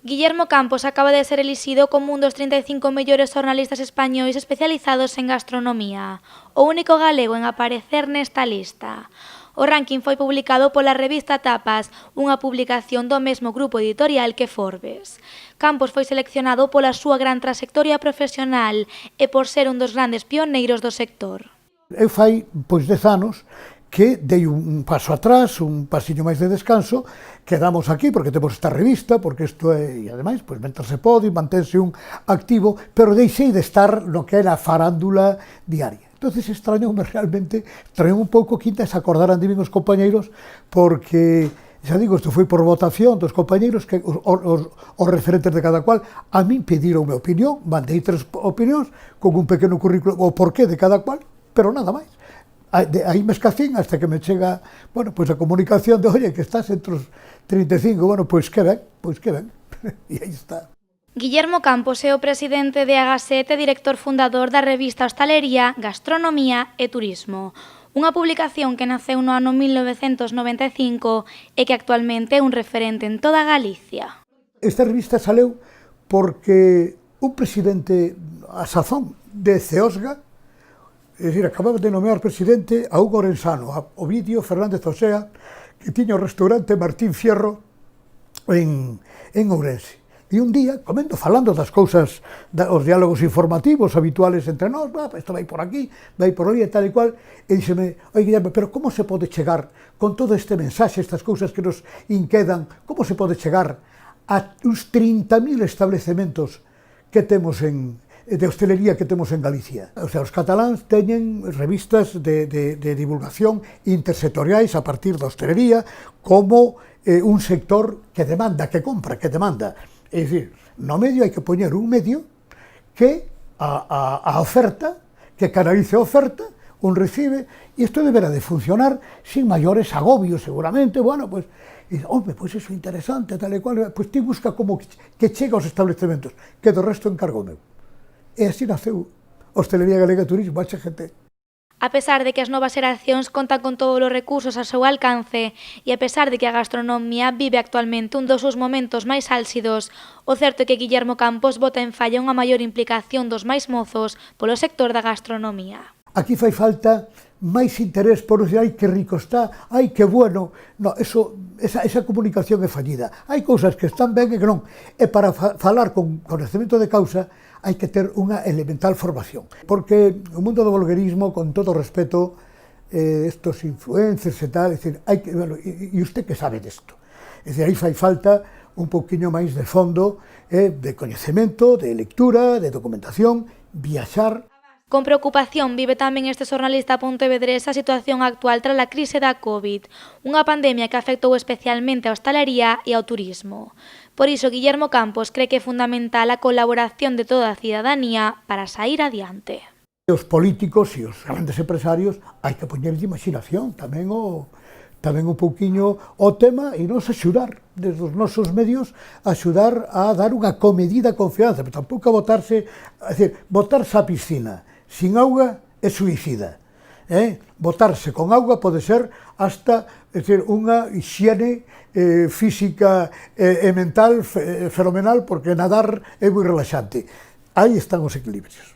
Guillermo Campos acaba de ser elixido como un dos 35 mellores xornalistas españois especializados en gastronomía, o único galego en aparecer nesta lista. O ranking foi publicado pola revista Tapas, unha publicación do mesmo grupo editorial que Forbes. Campos foi seleccionado pola súa gran trayectoria profesional e por ser un dos grandes pioneiros do sector. Eu fai 10 anos que dei un paso atrás, un pasiño máis de descanso, quedamos aquí porque temos esta revista, porque isto é, e ademais, mentre se pode, mantense un activo, pero deixei de estar no que era a farándula diaria. Entonces extrañoume realmente, extrañoume un pouco que se acordaran de mí os compañeiros, porque, xa digo, isto foi por votación dos compañeiros, que os referentes de cada cual, a mí pediron a opinión, mandei 3 opinións, con un pequeno currículo, o porqué de cada cual, pero nada máis. Aí me escacín hasta que me chega, a comunicación de, oye, que estás entre os 35, pois que ben, e aí está. Guillermo Campos é o presidente de Agaset e director fundador da revista Hostalería, Gastronomía e Turismo, unha publicación que naceu no ano 1995 e que actualmente é un referente en toda Galicia. Esta revista saleu porque un presidente a sazón de Ceosga, é dicir, acababa de nomear presidente a un orensano, a Ovidio Fernández Osea, que tiña o restaurante Martín Fierro en Ourense. E un día, falando das cousas, os diálogos informativos habituales entre nós, isto vai por aquí, vai por ali e tal e cual, e díxeme, oi Guillermo, pero como se pode chegar con todo este mensaxe, estas cousas que nos inquedan, como se pode chegar a uns 30.000 establecementos que temos de hostelería que temos en Galicia. O sea, os cataláns teñen revistas de divulgación intersectoriais a partir da hostelería como un sector que demanda, que compra, que demanda. É dicir, no medio hai que poñer un medio que a oferta, que canalice a oferta, un recibe, e isto deberá de funcionar sin maiores agobios, seguramente, pois iso é interesante, tal e cual, pois ti busca como que chega aos establecementos, que do resto encargo meu. E así naceu Hostelería Galega Turismo, HGT. A pesar de que as novas xeracións contan con todos os recursos ao seu alcance e a pesar de que a gastronomía vive actualmente un dos seus momentos máis álxidos, o certo é que Guillermo Campos bota en falla unha maior implicación dos máis mozos polo sector da gastronomía. Aquí fai falta máis interés por decir, ai, que rico está, ai, que bueno. No, esa comunicación é fallida. Hai cousas que están ben e que non. E para falar con conhecemento de causa, hai que ter unha elemental formación. Porque o mundo do bloguerismo, con todo o respeto, estos influencers e tal, e usted que sabe desto? É dicir, aí fai falta un pouquiño máis de fondo, de coñecemento, de lectura, de documentación, viaxar. Con preocupación vive tamén este xornalista pontevedrés a situación actual tras a crise da COVID, unha pandemia que afectou especialmente a hostalería e ao turismo. Por iso, Guillermo Campos cree que é fundamental a colaboración de toda a cidadanía para sair adiante. Os políticos e os grandes empresarios hai que poñerlle imaginación, tamén un pouquiño o tema e nos axudar, desde os nosos medios, axudar a dar unha comedida confianza, pero tampouco a botarse á piscina sin auga é suicida. Botarse con auga pode ser hasta unha hixiene física e mental fenomenal, porque nadar é moi relaxante. Aí están os equilibrios.